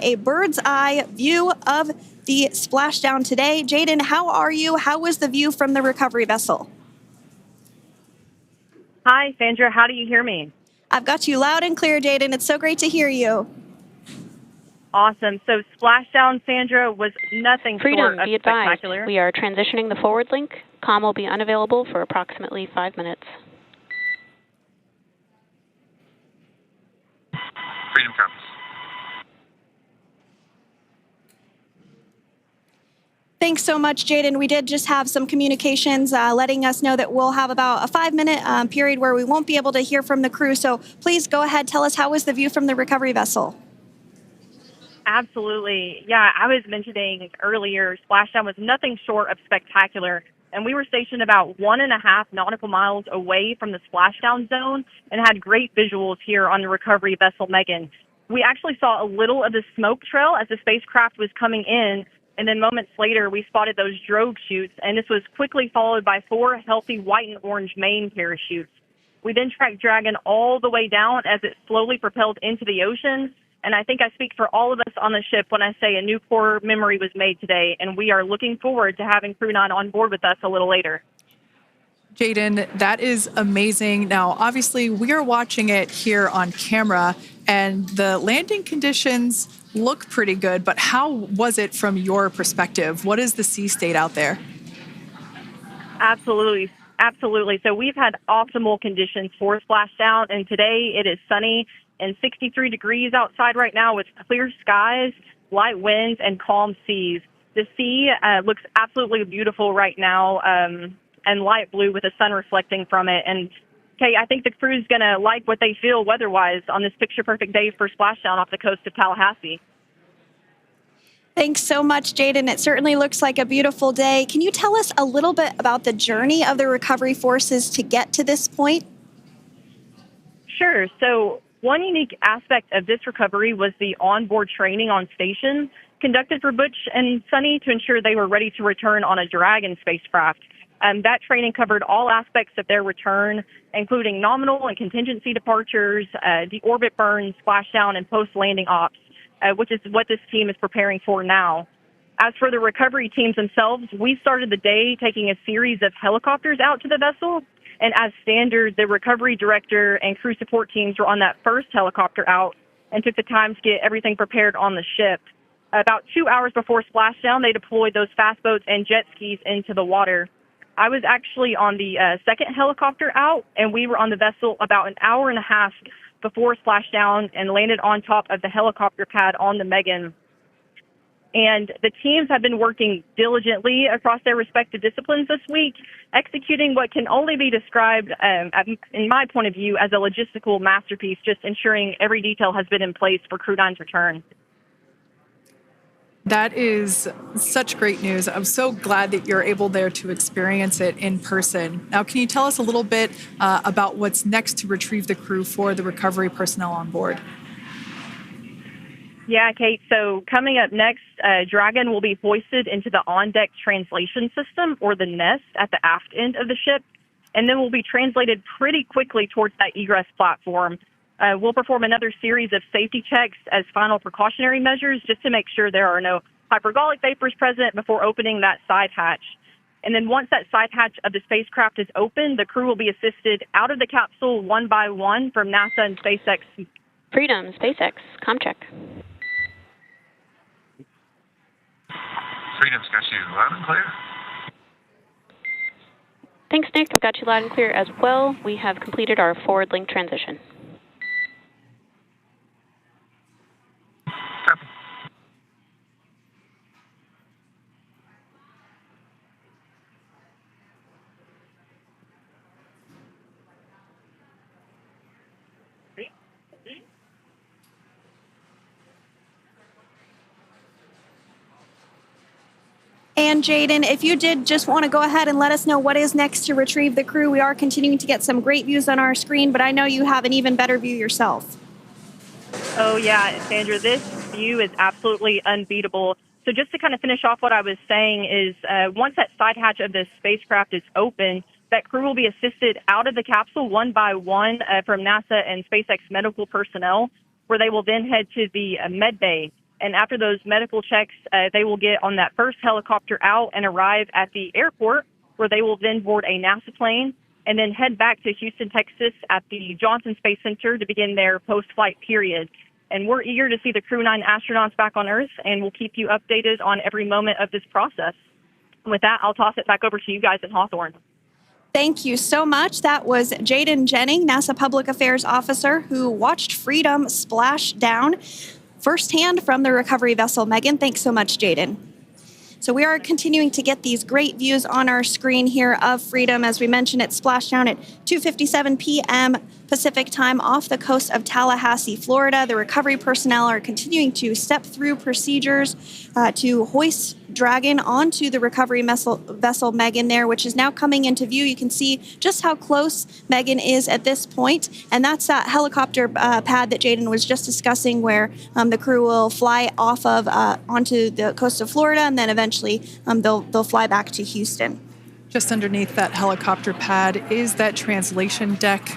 a bird's eye view of the splashdown today. Jaden, how are you? How was the view from the recovery vessel? Hi, Sandra. How do you hear me? I've got you loud and clear, Jaden. It's so great to hear you. Awesome. So Splashdown, Sandra, was nothing short of be advised, spectacular. we are transitioning the forward link. Comm will be unavailable for approximately 5 minutes. Freedom comes. Thanks so much, Jaden. We did just have some communications letting us know that we'll have about a 5-minute period where we won't be able to hear from the crew. So please go ahead, tell us, how was the view from the recovery vessel? Absolutely. Yeah, I was mentioning earlier, Splashdown was nothing short of spectacular. And we were stationed about 1.5 nautical miles away from the splashdown zone and had great visuals here on the recovery vessel Megan. We actually saw a little of the smoke trail as the spacecraft was coming in, and then moments later we spotted those drogue chutes, and this was quickly followed by 4 healthy white and orange main parachutes. We then tracked Dragon all the way down as it slowly propelled into the ocean. And I think I speak for all of us on the ship when I say a new core memory was made today, and we are looking forward to having Crew-9 on board with us a little later. Jaden, that is amazing. Now, obviously, we are watching it here on camera, and the landing conditions look pretty good, but how was it from your perspective? What is the sea state out there? Absolutely. Absolutely. So we've had optimal conditions for splashdown, and today it is sunny and 63 degrees outside right now with clear skies, light winds, and calm seas. The sea looks absolutely beautiful right now, and light blue with the sun reflecting from it. And, Kate, I think the crew's going to like what they feel weather-wise on this picture-perfect day for splashdown off the coast of Tallahassee. Thanks so much, Jaden. It certainly looks like a beautiful day. Can you tell us a little bit about the journey of the recovery forces to get to this point? Sure. So one unique aspect of this recovery was the onboard training on station conducted for Butch and Sunny to ensure they were ready to return on a Dragon spacecraft. That training covered all aspects of their return, including nominal and contingency departures, the orbit burn, splashdown, and post-landing ops, which is what this team is preparing for now. As for the recovery teams themselves, we started the day taking a series of helicopters out to the vessel. And as standard, the recovery director and crew support teams were on that first helicopter out and took the time to get everything prepared on the ship. About 2 hours before splashdown, they deployed those fast boats and jet skis into the water. I was actually on the second helicopter out, and we were on the vessel about an hour and a half before splashdown and landed on top of the helicopter pad on the Megan. And the teams have been working diligently across their respective disciplines this week, executing what can only be described, in my point of view, as a logistical masterpiece, just ensuring every detail has been in place for Crew-9's return. That is such great news. I'm so glad that you're able there to experience it in person. Now, can you tell us a little bit about what's next to retrieve the crew for the recovery personnel on board? Yeah, Kate. So coming up next, Dragon will be hoisted into the on-deck translation system, or the nest, at the aft end of the ship, and then will be translated pretty quickly towards that egress platform. We'll perform another series of safety checks as final precautionary measures just to make sure there are no hypergolic vapors present before opening that side hatch. And then once that side hatch of the spacecraft is open, the crew will be assisted out of the capsule one by one from NASA and SpaceX. Freedom, SpaceX, comm check. Freedom's got you loud and clear. Thanks, Nick. I've got you loud and clear as well. We have completed our forward link transition. Copy. And Jaden, if you did just want to go ahead and let us know what is next to retrieve the crew, we are continuing to get some great views on our screen, but I know you have an even better view yourself. Oh, yeah, Sandra, this view is absolutely unbeatable. So just to kind of finish off what I was saying is once that side hatch of the spacecraft is open, that crew will be assisted out of the capsule one by one from NASA and SpaceX medical personnel, where they will then head to the med bay. And after those medical checks, they will get on that first helicopter out and arrive at the airport, where they will then board a NASA plane and then head back to Houston, Texas at the Johnson Space Center to begin their post-flight period. And we're eager to see the Crew-9 astronauts back on Earth, and we'll keep you updated on every moment of this process. With that, I'll toss it back over to you guys in Hawthorne. Thank you so much. That was Jaden Jennings, NASA Public Affairs Officer, who watched Freedom splash down firsthand from the recovery vessel. Megan, thanks so much, Jaden. So we are continuing to get these great views on our screen here of Freedom. As we mentioned, it splashed down at 2:57 p.m. Pacific time off the coast of Tallahassee, Florida. The recovery personnel are continuing to step through procedures to hoist Dragon onto the recovery vessel Megan there, which is now coming into view. You can see just how close Megan is at this point, and that's that helicopter pad that Jaden was just discussing, where the crew will fly off of onto the coast of Florida, and then eventually they'll fly back to Houston. Just underneath that helicopter pad is that translation deck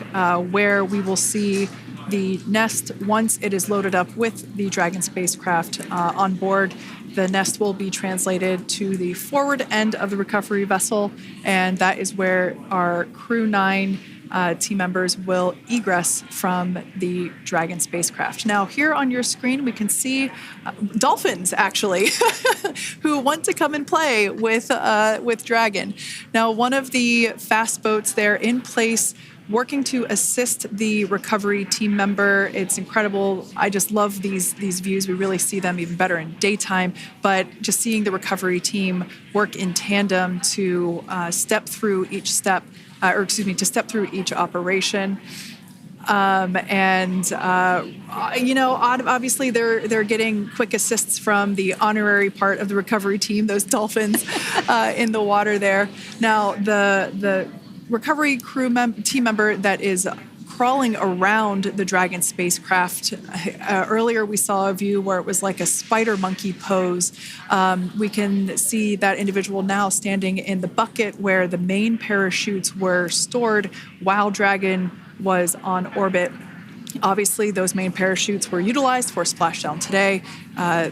where we will see the nest once it is loaded up with the Dragon spacecraft on board. The nest will be translated to the forward end of the recovery vessel, and that is where our Crew-9 team members will egress from the Dragon spacecraft. Now, here on your screen, we can see dolphins, actually, who want to come and play with Dragon. Now, one of the fast boats there in place, working to assist the recovery team member. It's incredible. I just love these views. We really see them even better in daytime, but just seeing the recovery team work in tandem to step through each step, to step through each operation. Obviously they're getting quick assists from the honorary part of the recovery team, those dolphins in the water there. Now, the recovery team member that is crawling around the Dragon spacecraft. Earlier, we saw a view where it was like a spider monkey pose. We can see that individual now standing in the bucket where the main parachutes were stored while Dragon was on orbit. Obviously, those main parachutes were utilized for Splashdown today.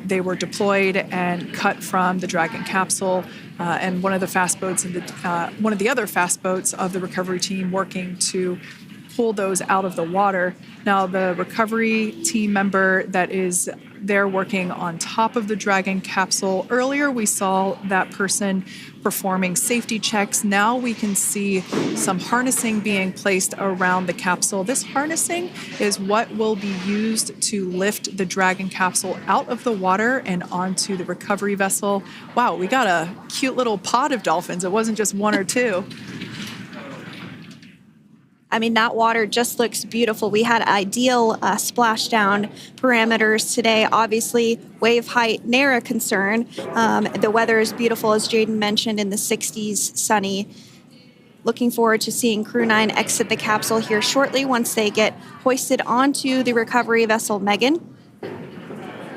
They were deployed and cut from the Dragon capsule, and one of the other fast boats of the recovery team working to pull those out of the water. Now, the recovery team member that is there working on top of the Dragon capsule, earlier we saw that person performing safety checks. Now we can see some harnessing being placed around the capsule. This harnessing is what will be used to lift the Dragon capsule out of the water and onto the recovery vessel. Wow, we got a cute little pod of dolphins. It wasn't just one or two. I mean, that water just looks beautiful. We had ideal splashdown parameters today. Obviously, wave height, ne'er a concern. The weather is beautiful, as Jaden mentioned, in the 60s, sunny. Looking forward to seeing Crew-9 exit the capsule here shortly once they get hoisted onto the recovery vessel Megan.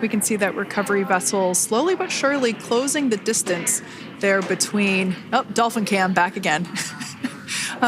We can see that recovery vessel slowly but surely closing the distance there between... Oh, Dolphin cam back again.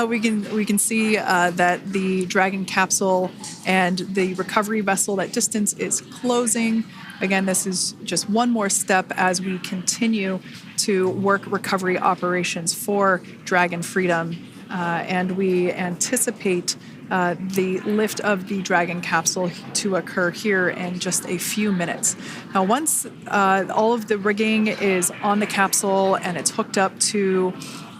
We can see that the Dragon capsule and the recovery vessel, that distance is closing. Again, this is just one more step as we continue to work recovery operations for Dragon Freedom, and we anticipate the lift of the Dragon capsule to occur here in just a few minutes. Now, once all of the rigging is on the capsule and it's hooked up to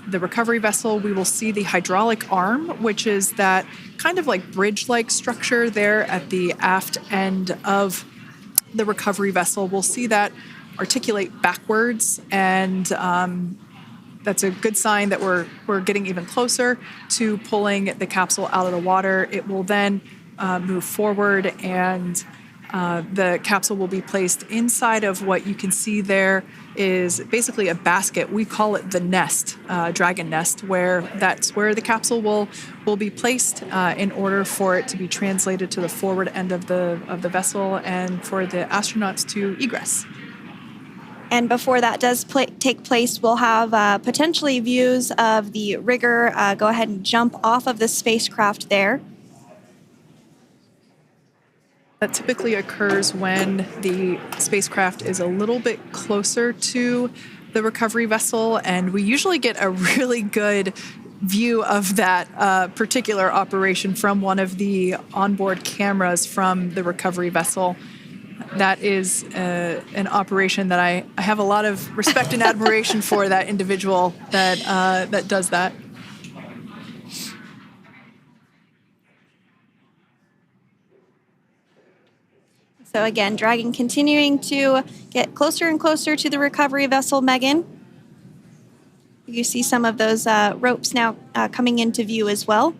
the recovery vessel, we will see the hydraulic arm, which is that kind of like bridge-like structure there at the aft end of the recovery vessel. We'll see that articulate backwards, and that's a good sign that we're getting even closer to pulling the capsule out of the water. It will then move forward, and the capsule will be placed inside of what you can see there is basically a basket. We call it the nest, Dragon nest, where that's where the capsule will be placed in order for it to be translated to the forward end of the vessel and for the astronauts to egress. And before that does take place, we'll have potentially views of the rigger go ahead and jump off of the spacecraft there. That typically occurs when the spacecraft is a little bit closer to the recovery vessel, and we usually get a really good view of that particular operation from one of the onboard cameras from the recovery vessel. That is an operation that I have a lot of respect and admiration for that individual that does that. So again, Dragon continuing to get closer and closer to the recovery vessel, Megan. You see some of those ropes now coming into view as well.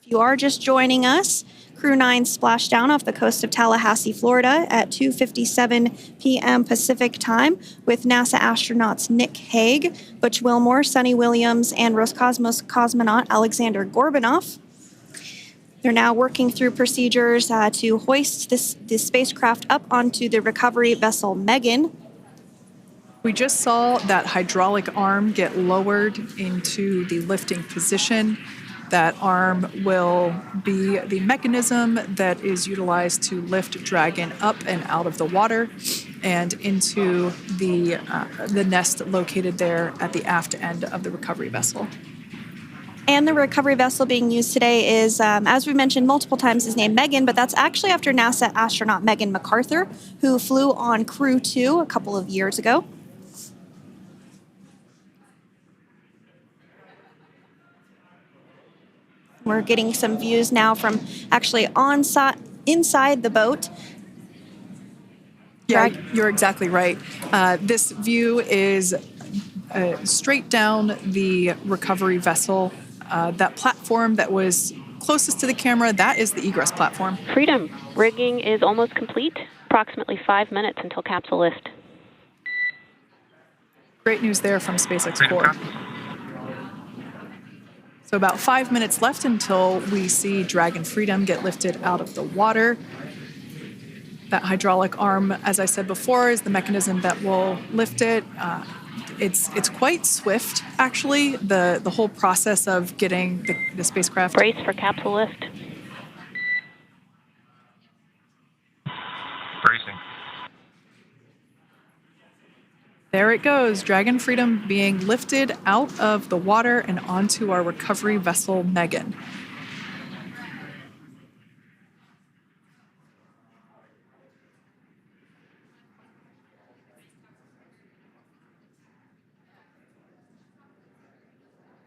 If you are just joining us, Crew-9 Splashdown off the coast of Tallahassee, Florida at 2:57 p.m. Pacific time with NASA astronauts Nick Hague, Butch Wilmore, Sunny Williams, and Roscosmos cosmonaut Aleksandr Gorbunov. They're now working through procedures to hoist this spacecraft up onto the recovery vessel Megan. We just saw that hydraulic arm get lowered into the lifting position. That arm will be the mechanism that is utilized to lift Dragon up and out of the water and into the nest located there at the aft end of the recovery vessel. And the recovery vessel being used today is, as we mentioned multiple times, is named Megan, but that's actually after NASA astronaut Megan McArthur, who flew on Crew-2 a couple of years ago. We're getting some views now from actually inside the boat. Yeah, you're exactly right. This view is straight down the recovery vessel. That platform that was closest to the camera, that is the egress platform. Freedom. Rigging is almost complete. Approximately 5 minutes until capsule lift. Great news there from SpaceX Freedom Core. capsule. So about 5 minutes left until we see Dragon Freedom get lifted out of the water. That hydraulic arm, as I said before, is the mechanism that will lift it. It's quite swift, actually, the whole process of getting the spacecraft. Brace for capsule lift. Bracing. There it goes, Dragon Freedom being lifted out of the water and onto our recovery vessel, Megan.